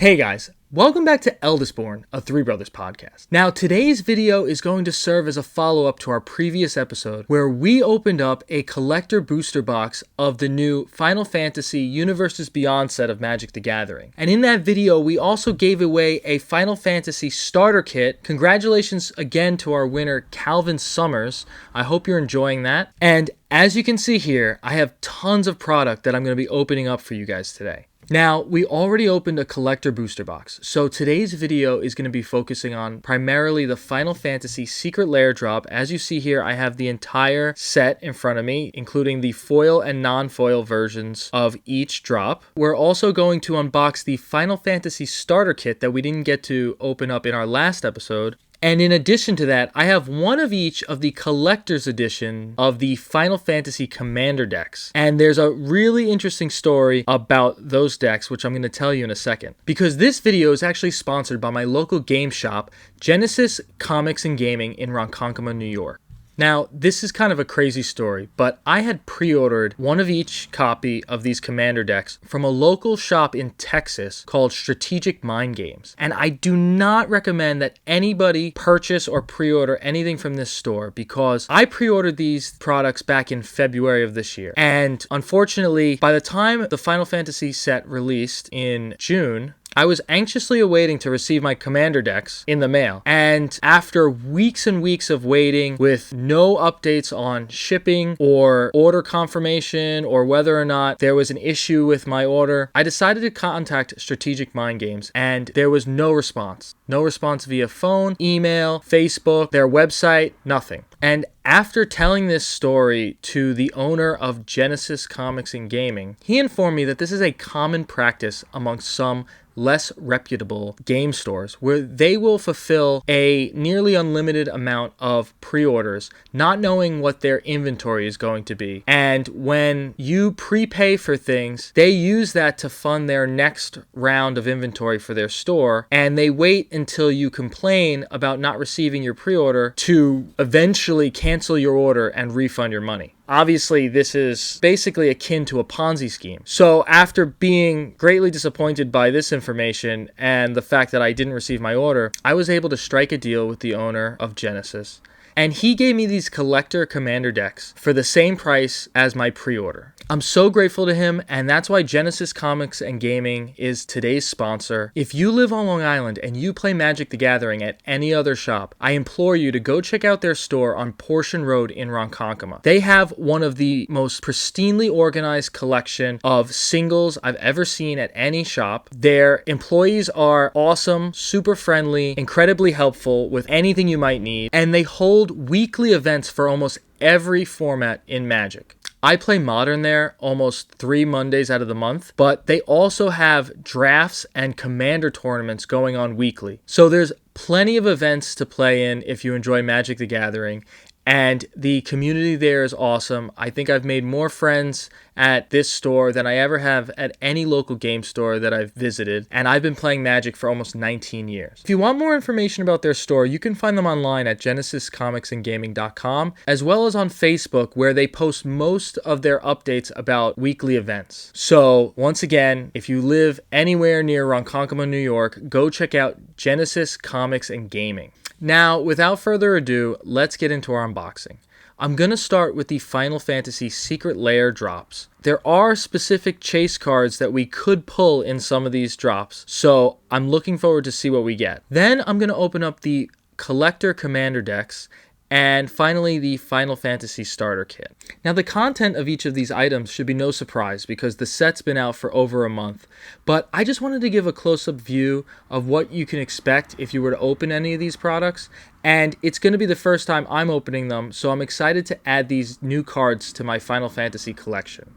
Hey guys, welcome back to Eldest, a Three Brothers podcast. Now today's video is going to serve as a follow-up to our previous episode where we opened up a collector booster box of the new Final Fantasy Universes Beyond set of Magic the Gathering. And in that video we also gave away a Final Fantasy starter kit. Congratulations again to our winner Calvin Summers. I hope you're enjoying that. And as you can see here, I have tons of product that I'm going to be opening up for you guys today. Now, we already opened a collector booster box, so today's video is going to be focusing on primarily the Final Fantasy Secret Lair drop. As you see here, I have the entire set in front of me, including the foil and non-foil versions of each drop. We're also going to unbox the Final Fantasy starter kit that we didn't get to open up in our last episode. And in addition to that, I have one of each of the collector's edition of the Final Fantasy Commander decks. And there's a really interesting story about those decks, which I'm going to tell you in a second. Because this video is actually sponsored by my local game shop, Genesis Comics and Gaming in Ronkonkoma, New York. Now, this is kind of a crazy story, but I had pre-ordered one of each copy of these Commander decks from a local shop in Texas called Strategic Mind Games. And I do not recommend that anybody purchase or pre-order anything from this store because I pre-ordered these products back in February of this year. And unfortunately, by the time the Final Fantasy set released in June, I was anxiously awaiting to receive my Commander decks in the mail. And after weeks and weeks of waiting with no updates on shipping or order confirmation or whether or not there was an issue with my order, I decided to contact Strategic Mind Games and there was no response. No response via phone, email, Facebook, their website, nothing. And after telling this story to the owner of Genesis Comics and Gaming, he informed me that this is a common practice amongst some less reputable game stores where they will fulfill a nearly unlimited amount of pre-orders, not knowing what their inventory is going to be. And when you prepay for things, they use that to fund their next round of inventory for their store, and they wait until you complain about not receiving your pre-order to eventually cancel your order and refund your money. Obviously, this is basically akin to a Ponzi scheme. So after being greatly disappointed by this information and the fact that I didn't receive my order, I was able to strike a deal with the owner of Genesis. And he gave me these collector Commander decks for the same price as my pre-order. I'm so grateful to him, and that's why Genesis Comics and Gaming is today's sponsor. If you live on Long Island and you play Magic the Gathering at any other shop, I implore you to go check out their store on Portion Road in Ronkonkoma. They have one of the most pristinely organized collection of singles I've ever seen at any shop. Their employees are awesome, super friendly, incredibly helpful with anything you might need, and they hold weekly events for almost every format in Magic. I play Modern there almost 3 Mondays out of the month, but they also have drafts and Commander tournaments going on weekly. So there's plenty of events to play in if you enjoy Magic the Gathering. And the community there is awesome. I think I've made more friends at this store than I ever have at any local game store that I've visited. And I've been playing Magic for almost 19 years. If you want more information about their store, you can find them online at genesiscomicsandgaming.com, as well as on Facebook, where they post most of their updates about weekly events. So once again, if you live anywhere near Ronkonkoma, New York, go check out Genesis Comics and Gaming. Now, without further ado, let's get into our unboxing. I'm going to start with the Final Fantasy Secret Lair drops. There are specific chase cards that we could pull in some of these drops, so I'm looking forward to see what we get. Then I'm going to open up the Collector Commander decks, and finally the Final Fantasy starter kit. Now the content of each of these items should be no surprise because the set's been out for over a month, but I just wanted to give a close-up view of what you can expect if you were to open any of these products, and it's going to be the first time I'm opening them, so I'm excited to add these new cards to my Final Fantasy collection.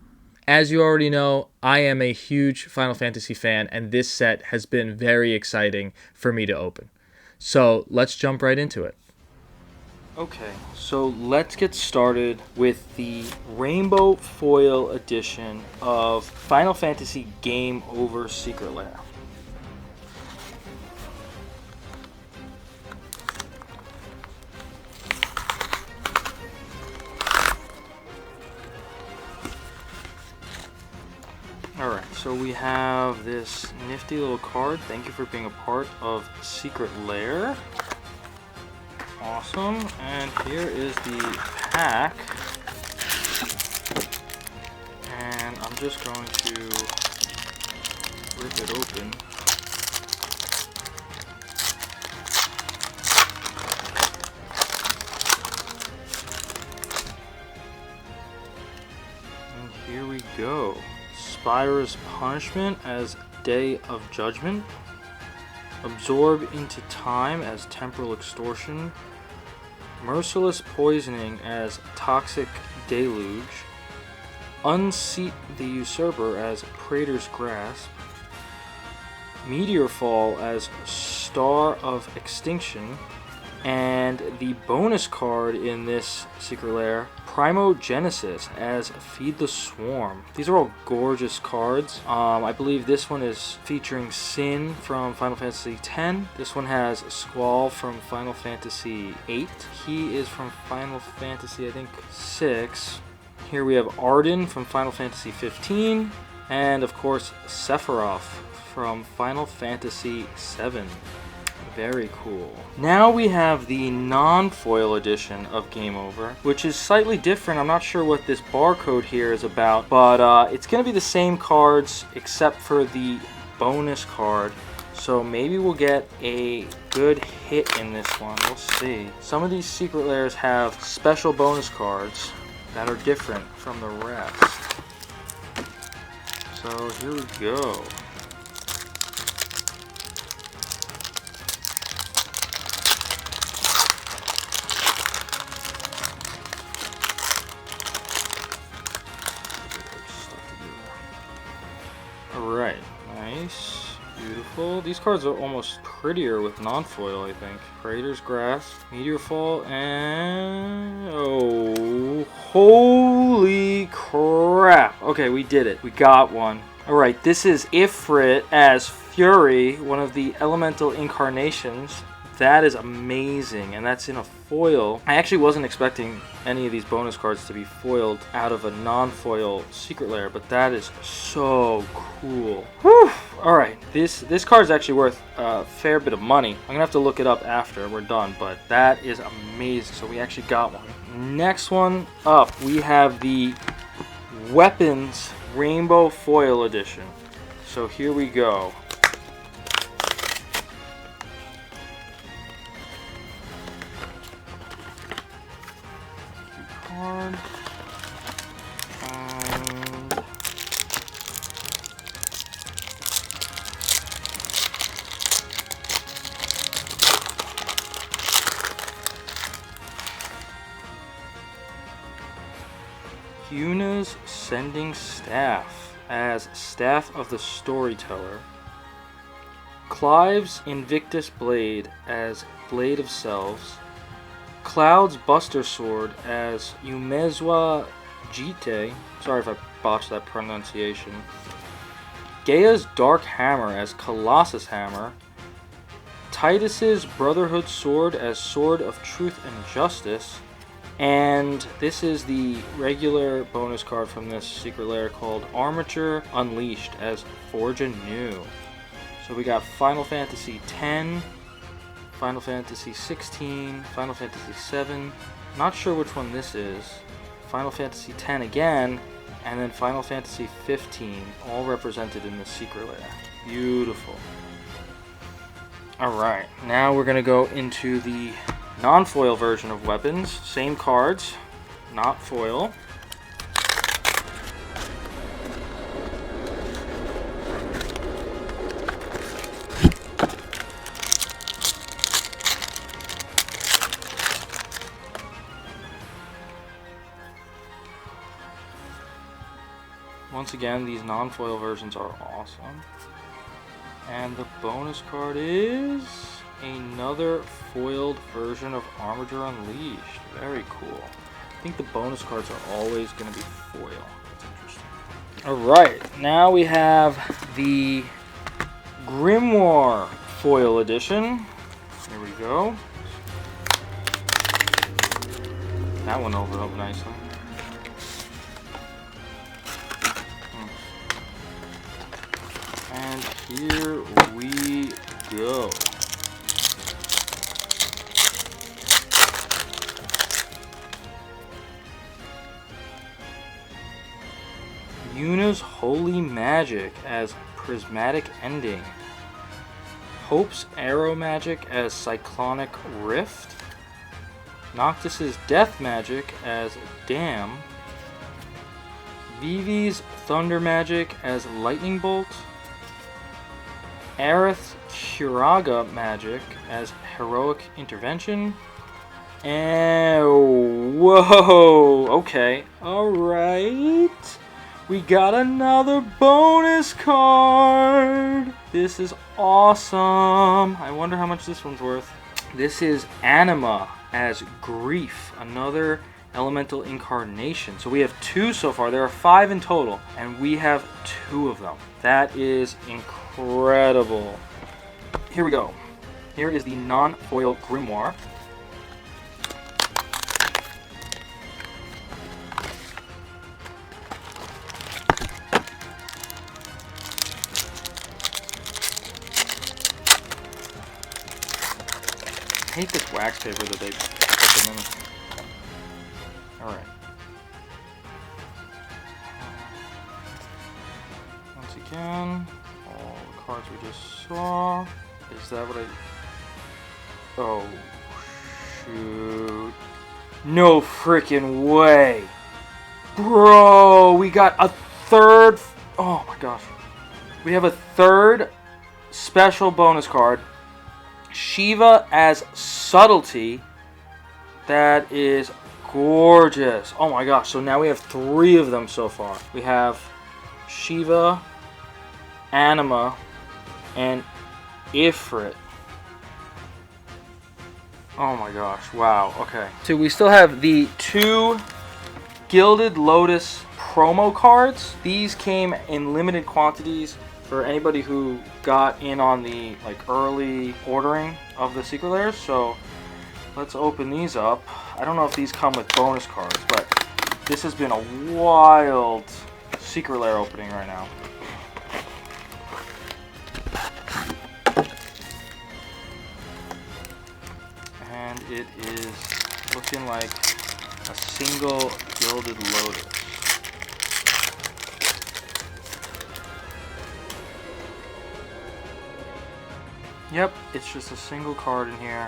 As you already know, I am a huge Final Fantasy fan, and this set has been very exciting for me to open. So let's jump right into it. Okay, so let's get started with the Rainbow Foil edition of Final Fantasy Game Over Secret Lair. Alright, so we have this nifty little card. Thank you for being a part of Secret Lair. Awesome. And here is the pack. And I'm just going to rip it open. And here we go. Spyra's Punishment as Day of Judgment. Absorb into Time as Temporal Extortion. Merciless Poisoning as Toxic Deluge. Unseat the Usurper as Praetor's Grasp. Meteor Fall as Star of Extinction. And the bonus card in this Secret Lair, Primogenesis as Feed the Swarm. These are all gorgeous cards. I believe this one is featuring Sin from Final Fantasy X. This one has Squall from Final Fantasy VIII. He is from Final Fantasy, I think, VI. Here we have Arden from Final Fantasy 15. And of course, Sephiroth from Final Fantasy 7. Very cool. Now we have the non-foil edition of Game Over, which is slightly different. I'm not sure what this barcode here is about, but it's going to be the same cards except for the bonus card. So maybe we'll get a good hit in this one. We'll see. Some of these Secret Lairs have special bonus cards that are different from the rest. So here we go. Alright, nice, beautiful. These cards are almost prettier with non-foil, I think. Praetor's Grasp, Meteor Fall, and... oh, holy crap. Okay, we did it. We got one. Alright, this is Ifrit as Fury, one of the elemental incarnations. That is amazing, and that's in a foil. I actually wasn't expecting any of these bonus cards to be foiled out of a non-foil Secret Lair, but that is so cool. Whew. Alright, this card is actually worth a fair bit of money. I'm gonna have to look it up after we're done, but that is amazing. So we actually got one. Next one up, we have the Weapons Rainbow Foil Edition. So here we go. Card. And Yuna's Sending Staff as Staff of the Storyteller. Clive's Invictus Blade as Blade of Selves. Cloud's Buster Sword as Umezwa Jite. Sorry if I botched that pronunciation. Gaia's Dark Hammer as Colossus Hammer. Titus's Brotherhood Sword as Sword of Truth and Justice. And this is the regular bonus card from this Secret Lair called Armature Unleashed as Forge Anew. So we got Final Fantasy X, Final Fantasy 16, Final Fantasy 7, not sure which one this is, Final Fantasy 10 again, and then Final Fantasy 15, all represented in the Secret Lair. Beautiful. Alright, now we're going to go into the non-foil version of Weapons. Same cards, not foil. Once again, these non-foil versions are awesome. And the bonus card is another foiled version of Armature Unleashed. Very cool. I think the bonus cards are always going to be foil. That's interesting. Alright, now we have the Grimoire Foil Edition. Here we go. That one opened up nicely. Here we go. Yuna's Holy Magic as Prismatic Ending. Hope's Arrow Magic as Cyclonic Rift. Noctis's Death Magic as Dam. Vivi's Thunder Magic as Lightning Bolt. Aerith's Curaga Magic as Heroic Intervention. And whoa, okay, alright. We got another bonus card! This is awesome! I wonder how much this one's worth. This is Anima as Grief, another elemental incarnation. So we have 2 so far. There are 5 in total, and we have 2 of them. That is incredible. Here we go. Here is the non-foil grimoire. I hate this wax paper that they put them in. Alright. Once again, all the cards we just saw. Is that what I... Oh, shoot. No freaking way. Bro, we got a third... Oh my gosh. We have a third special bonus card. Shiva as Subtlety. That is gorgeous. Oh my gosh, so now we have 3 of them so far. We have Shiva, Anima, and Ifrit. Oh my gosh, wow, okay. So we still have the 2 Gilded Lotus promo cards. These came in limited quantities for anybody who got in on the early ordering of the secret layers. So let's open these up. I don't know if these come with bonus cards, but this has been a wild secret layer opening right now. And it is looking like a single Gilded Lotus. Yep, it's just a single card in here.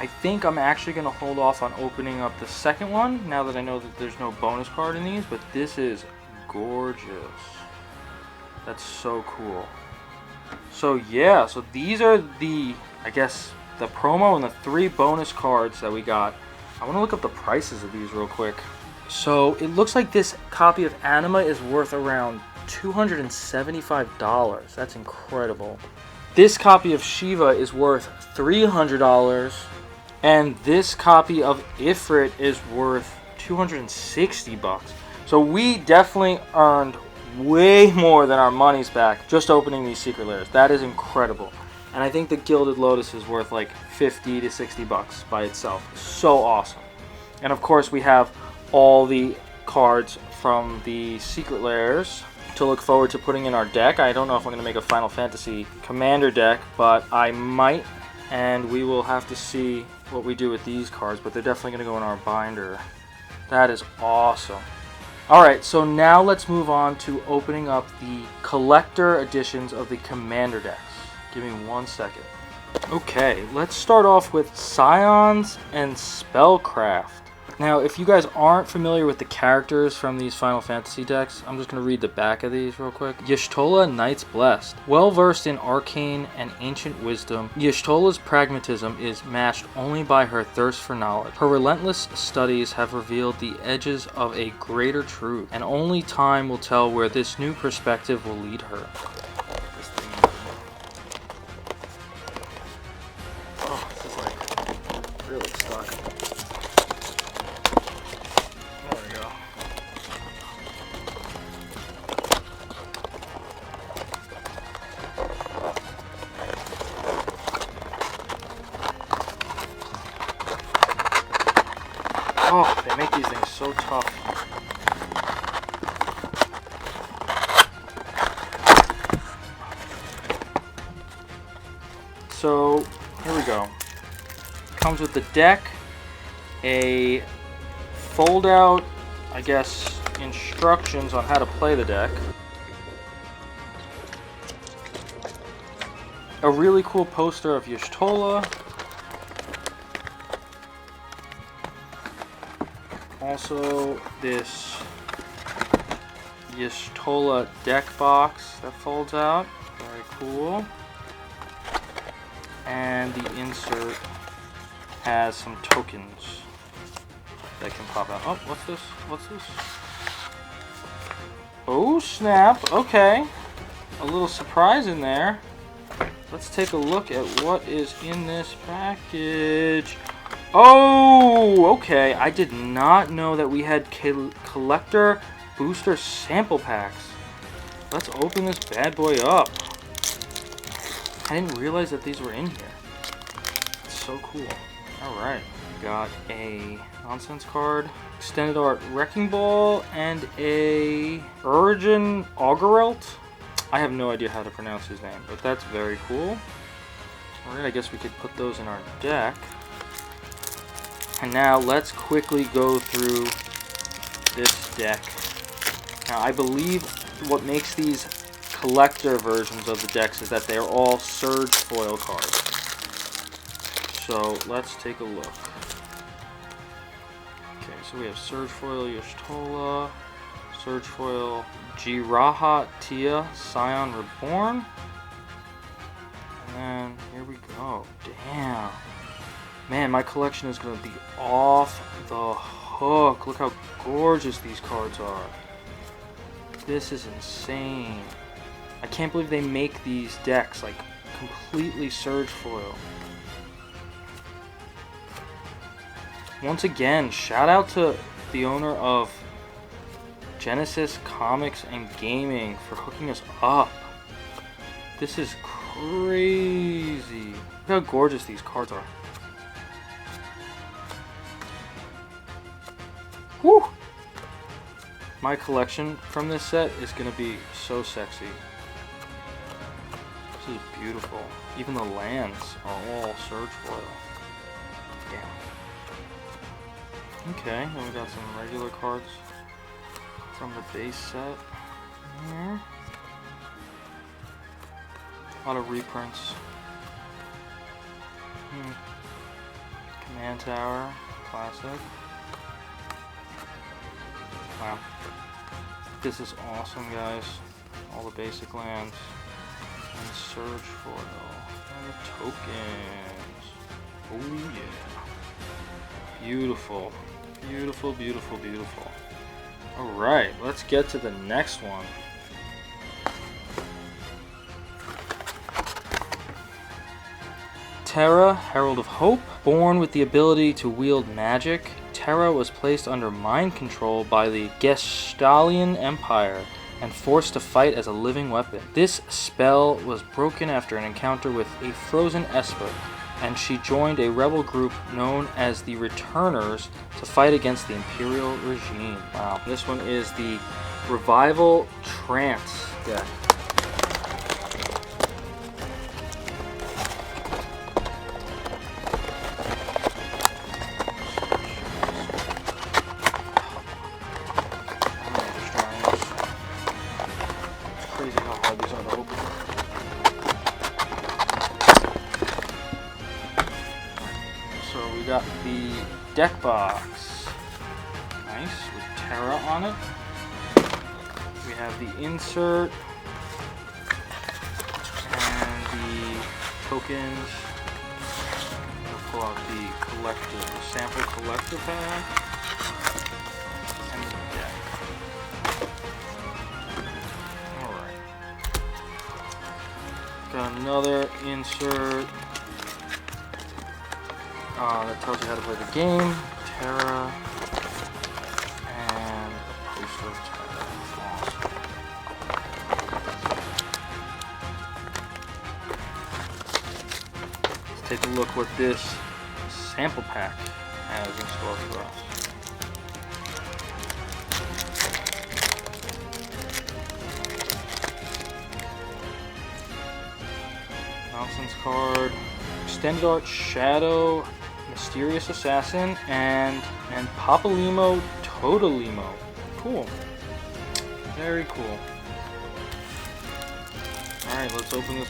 I think I'm actually going to hold off on opening up the second one now that I know that there's no bonus card in these, but this is gorgeous. That's so cool. So yeah, so these are the, I guess, the promo and the 3 bonus cards that we got. I want to look up the prices of these real quick. So it looks like this copy of Anima is worth around $275. That's incredible. This copy of Shiva is worth $300, and this copy of Ifrit is worth $260. So we definitely earned way more than our money's back just opening these secret layers. That is incredible. And I think the Gilded Lotus is worth like $50 to $60 by itself. So awesome. And of course we have all the cards from the secret layers to look forward to putting in our deck. I don't know if I'm going to make a Final Fantasy Commander deck, but I might, and we will have to see what we do with these cards, but they're definitely going to go in our binder. That is awesome. Alright, so now let's move on to opening up the collector editions of the Commander decks. Give me 1 second. Okay, let's start off with Scions and Spellcraft. Now, if you guys aren't familiar with the characters from these Final Fantasy decks, I'm just going to read the back of these real quick. Y'shtola, Knights Blessed. Well versed in arcane and ancient wisdom, Y'shtola's pragmatism is matched only by her thirst for knowledge. Her relentless studies have revealed the edges of a greater truth, and only time will tell where this new perspective will lead her. This thing. Oh, this is like really stuck. Oh, they make these things so tough. So here we go. Comes with the deck, a fold-out, I guess, instructions on how to play the deck. A really cool poster of Y'shtola. Also, this Y'shtola deck box that folds out. Very cool. And the insert has some tokens that can pop out. Oh, what's this? What's this? Oh, snap. Okay. A little surprise in there. Let's take a look at what is in this package. Oh, okay. I did not know that we had collector booster sample packs. Let's open this bad boy up. I didn't realize that these were in here. It's so cool. Alright. Got a nonsense card, extended art Wrecking Ball, and a Urgin Augerelt. I have no idea how to pronounce his name, but that's very cool. Alright, I guess we could put those in our deck. And now let's quickly go through this deck. Now I believe what makes these collector versions of the decks is that they're all Surge foil cards. So let's take a look. Okay, so we have Surge foil Y'shtola, Surge foil Jiraha Tia, Scion Reborn. And then here we go. Damn. Man, my collection is going to be off the hook. Look how gorgeous these cards are. This is insane. I can't believe they make these decks like completely Surge foil. Once again, shout out to the owner of Genesis Comics and Gaming for hooking us up. This is crazy. Look how gorgeous these cards are. Whew! My collection from this set is going to be so sexy. This is beautiful. Even the lands are all Surge foil. Damn. Okay, then we got some regular cards from the base set here. A lot of reprints. Command Tower, classic. Wow. This is awesome, guys. All the basic lands. And Surge foil. And the tokens. Oh yeah. Beautiful. Beautiful, beautiful, beautiful. Alright, let's get to the next one. Terra, Herald of Hope. Born with the ability to wield magic, Terra was placed under mind control by the Gestalian Empire and forced to fight as a living weapon. This spell was broken after an encounter with a frozen Esper, and she joined a rebel group known as the Returners to fight against the Imperial regime. Wow. This one is the Revival Trance deck. Got the deck box. Nice, with Terra on it. We have the insert and the tokens. We'll pull out the sample collector pack and the deck. Alright. Got another insert. That tells you how to play the game, Terra, and a poster of Terra. Awesome. Let's take a look what this sample pack has in store for us. Nonsense card. Extended Art Shadow, Mysterious Assassin, and Papalimo Totolimo. Cool. Very cool. Alright, let's open this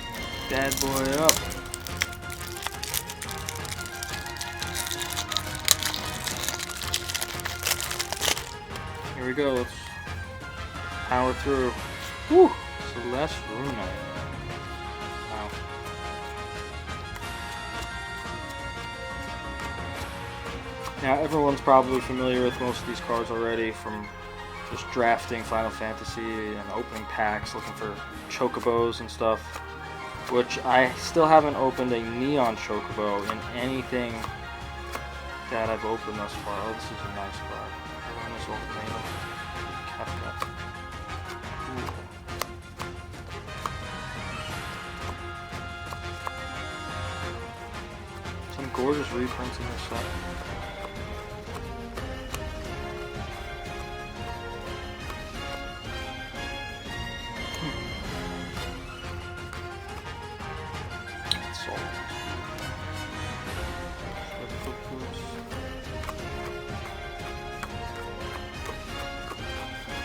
bad boy up. Here we go, let's power through. Woo! Celeste Rune. Wow. Now, everyone's probably familiar with most of these cards already from just drafting Final Fantasy and opening packs, looking for chocobos and stuff, which I still haven't opened a Neon Chocobo in anything that I've opened thus far. Oh, this is a nice card. This old Natal. Kefka. Ooh. Some gorgeous reprints in this set.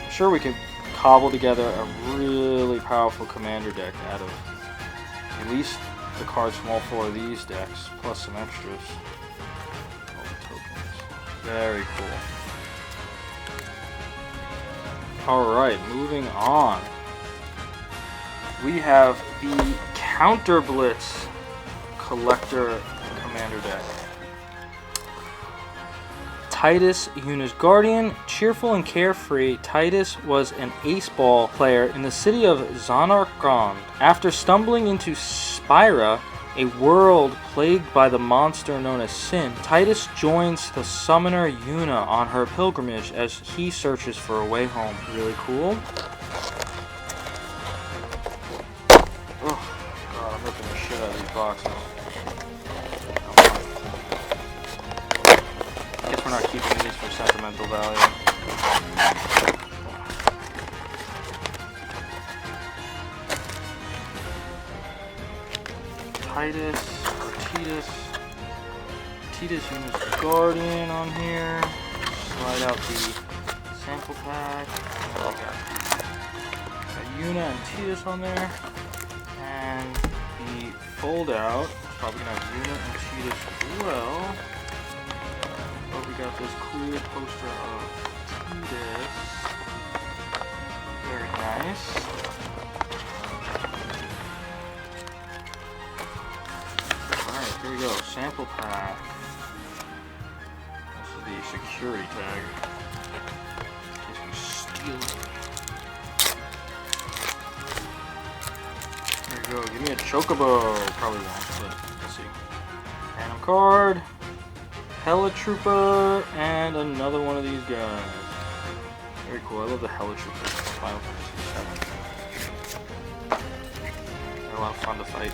I'm sure we can cobble together a really powerful commander deck out of at least the cards from all four of these decks, plus some extras. All the tokens. Very cool. Alright, moving on. We have the Counter Blitz Collector Commander deck. Titus, Yuna's guardian. Cheerful and carefree, Titus was an ace ball player in the city of Zanarkand. After stumbling into Spira, a world plagued by the monster known as Sin, Titus joins the summoner Yuna on her pilgrimage as he searches for a way home. Really cool. Oh god, I'm ripping the shit out of these boxes. We're not keeping these for sentimental value. Titus Yuna's guardian on here. Slide out the sample pack. And we got Yuna and Titus on there. And the fold out. Probably gonna have Yuna and Titus as well. We got this cool poster of Eldest. Very nice. Alright, here we go. Sample pack. This is the security tag. In case we steal it. Here we go. Give me a chocobo. Probably won't, but we'll see. Random card. Hella Trooper, and another one of these guys. Very cool. I love the Hella Troopers from Final Fantasy VII. They're a lot of fun to fight.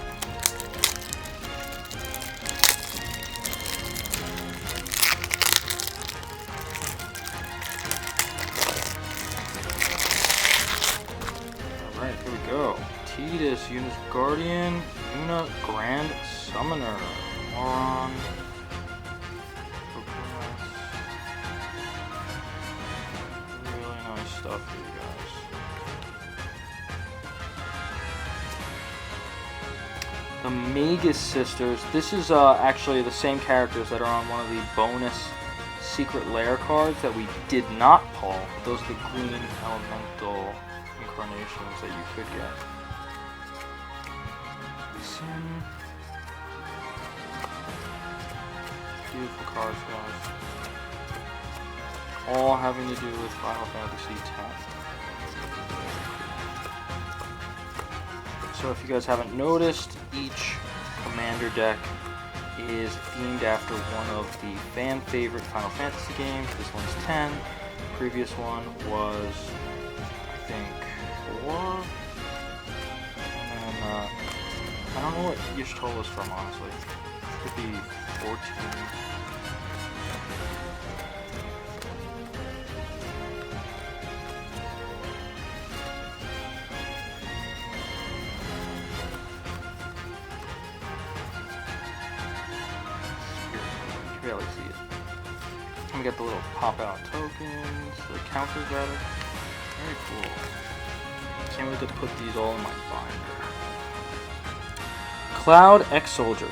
Alright, here we go. Titus, Yuna's Guardian, Yuna Grand Summoner. Moron. Stuff for you guys. The Magus Sisters. This is actually the same characters that are on one of the bonus Secret Lair cards that we did not pull. Those are the green elemental incarnations that you could get. Sin. Beautiful cards, guys. All having to do with Final Fantasy X. So if you guys haven't noticed, each commander deck is themed after one of the fan favorite Final Fantasy games. This one's 10. The previous one was, I think, 4. And then, I don't know what Y'shtola is from, honestly. It could be 14. barely see it. And we got the little pop-out tokens, the counters rather. Very cool. Can't wait to put these all in my binder. Cloud Ex-Soldier.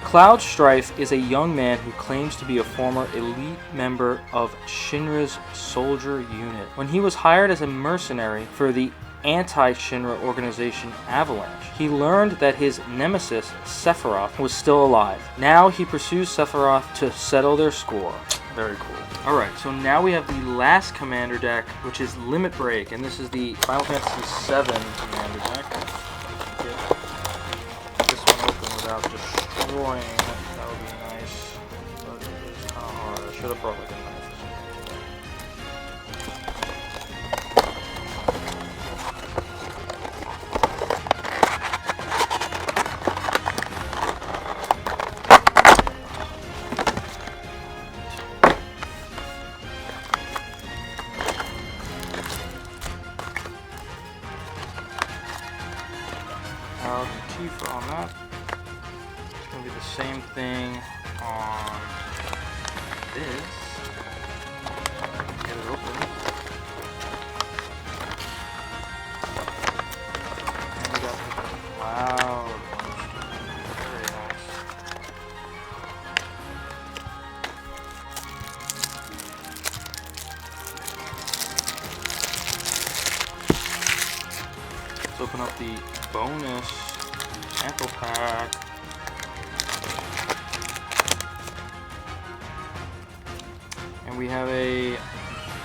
Cloud Strife is a young man who claims to be a former elite member of Shinra's soldier unit. When he was hired as a mercenary for the anti-Shinra organization Avalanche, he learned that his nemesis, Sephiroth, was still alive. Now he pursues Sephiroth to settle their score. Very cool. Alright, so now we have the last commander deck, which is Limit Break, and this is the Final Fantasy VII commander deck. Get this one open without destroying it. That would be nice, but it's kind of hard. I should have brought like a knife. Tifa on that. It's going to be the same thing on this. Get it open. And we got the Cloud. Very nice. Let's open up the bonus sample pack. And we have a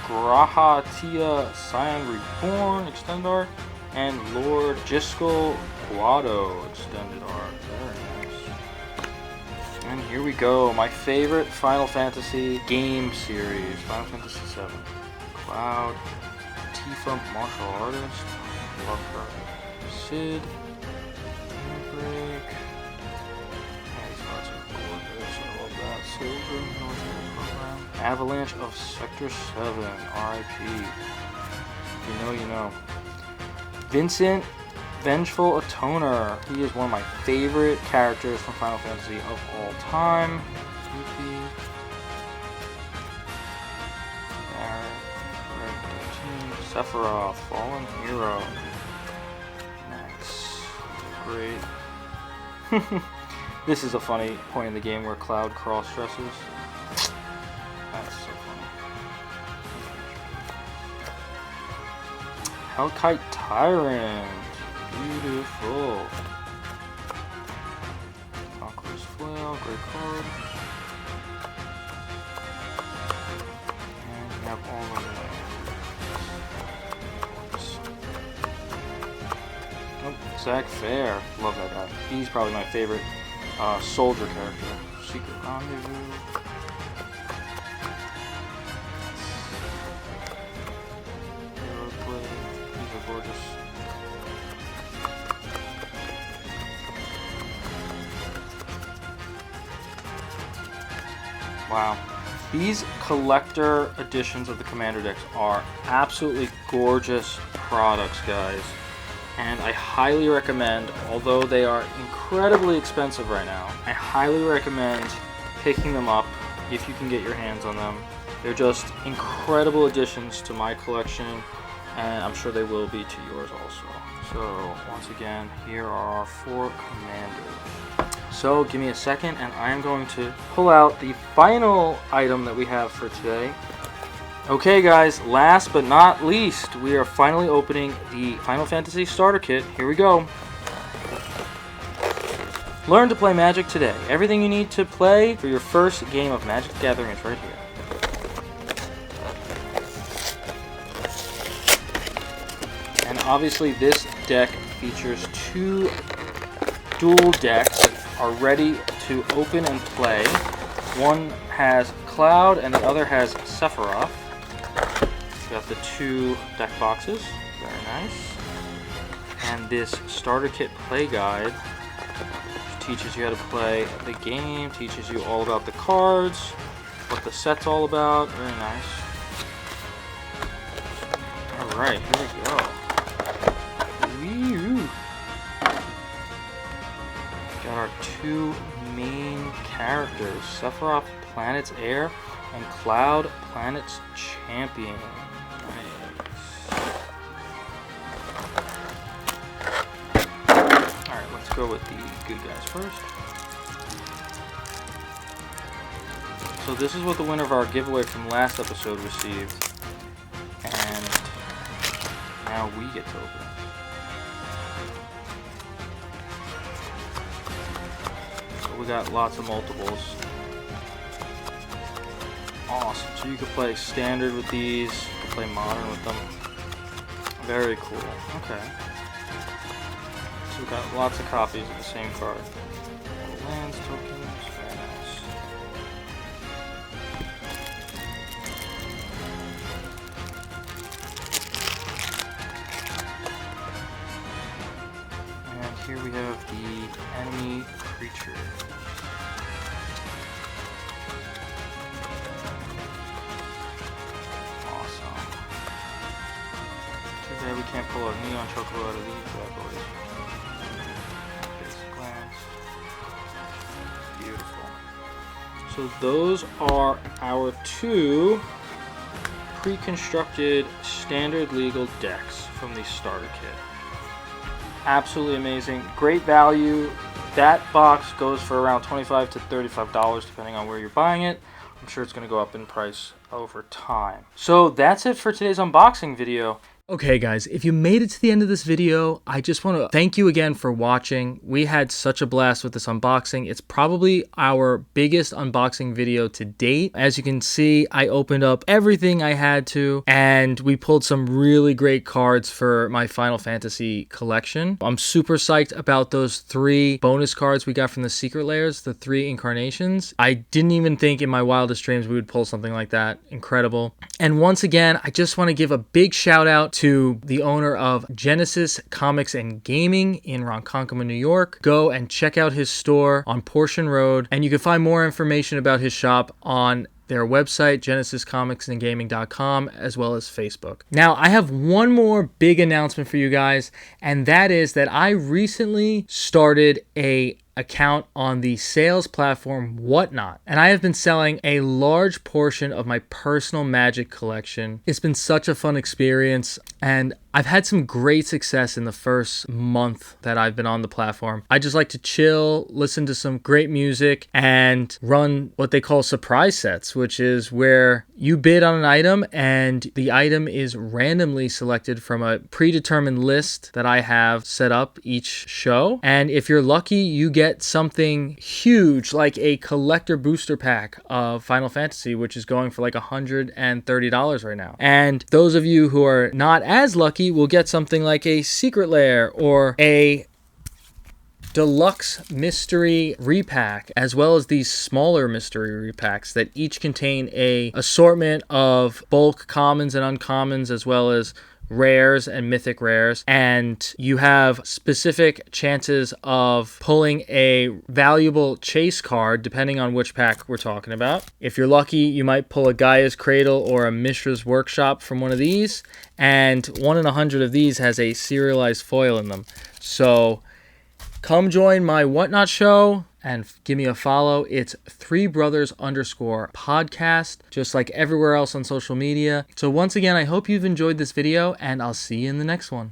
Grahatia Scion Reborn extended art and Lord Jiskel Guado extended art. Very nice. And here we go, my favorite Final Fantasy game series, Final Fantasy VII. Cloud, Tifa, martial artist, love her. Sid, Break. Yeah, these cards are gorgeous. I love that. Soldier, military program. Avalanche of Sector 7, RIP. You know, you know. Vincent, Vengeful Atoner. He is one of my favorite characters from Final Fantasy of all time. Yuki. Barret, Sephiroth, Fallen Hero. Nice. Great. This is a funny point in the game where Cloud cross-dresses. That's so funny. Hellkite Tyrant. Beautiful. Conqueror's Flail. Great card. And we have all of them. Nope, Zach Fair. Love that guy. He's probably my favorite soldier character. Secret Rendezvous. These are gorgeous. Wow. These collector editions of the Commander decks are absolutely gorgeous products, guys. And I highly recommend, although they are incredibly expensive right now, I highly recommend picking them up if you can get your hands on them. They're just incredible additions to my collection, and I'm sure they will be to yours also. So, once again, here are our 4 commanders. So, give me a second, and I am going to pull out the final item that we have for today. Okay guys, last but not least, we are finally opening the Final Fantasy Starter Kit. Here we go. Learn to play Magic today. Everything you need to play for your first game of Magic the Gathering is right here. And obviously this deck features 2 dual decks that are ready to open and play. One has Cloud and the other has Sephiroth. Got the 2 deck boxes, very nice. And this starter kit play guide, which teaches you how to play the game, teaches you all about the cards, what the set's all about, very nice. Alright, here we go. Wee-oo. Got our 2 main characters, Sephiroth Planets Air, and Cloud Planets Champion. Alright, let's go with the good guys first. So this is what the winner of our giveaway from last episode received. And now we get to open it. So we got lots of multiples. Awesome. So you can play standard with these, you can play modern with them. Very cool. Okay. So we've got lots of copies of the same card. Lands, tokens, very nice. And here we have the enemy creature. Yeah, we can't pull a neon chocolate out of these bad boys. Basic glance. Beautiful. So those are our two pre-constructed standard legal decks from the starter kit. Absolutely amazing. Great value. That box goes for around $25 to $35 depending on where you're buying it. I'm sure it's going to go up in price over time. So that's it for today's unboxing video. Okay guys, if you made it to the end of this video, I just want to thank you again for watching. We had such a blast with this unboxing. It's probably our biggest unboxing video to date. As you can see, I opened up everything I had to, and we pulled some really great cards for my Final Fantasy collection. I'm super psyched about those 3 bonus cards we got from the Secret Lairs, the 3 incarnations. I didn't even think in my wildest dreams we would pull something like that. Incredible. And once again, I just want to give a big shout out to the owner of Genesis Comics and Gaming in Ronkonkoma, New York. Go and check out his store on Portion Road, and you can find more information about his shop on their website, genesiscomicsandgaming.com, as well as Facebook. Now, I have one more big announcement for you guys, and that is that I recently started a account on the sales platform Whatnot, and I have been selling a large portion of my personal Magic collection. It's been such a fun experience, and I've had some great success in the first month that I've been on the platform. I just like to chill, listen to some great music, and run what they call surprise sets, which is where you bid on an item and the item is randomly selected from a predetermined list that I have set up each show. And if you're lucky, you get something huge like a collector booster pack of Final Fantasy, which is going for like $130 right now. And those of you who are not as lucky will get something like a Secret Lair or a deluxe mystery repack, as well as these smaller mystery repacks that each contain a assortment of bulk commons and uncommons, as well as rares and mythic rares, and you have specific chances of pulling a valuable chase card depending on which pack we're talking about. If you're lucky, you might pull a Gaia's Cradle or a Mishra's Workshop from one of these, and 1 in 100 of these has a serialized foil in them. So come join my Whatnot show and give me a follow. It's 3brothers_podcast, just like everywhere else on social media. So once again, I hope you've enjoyed this video, and I'll see you in the next one.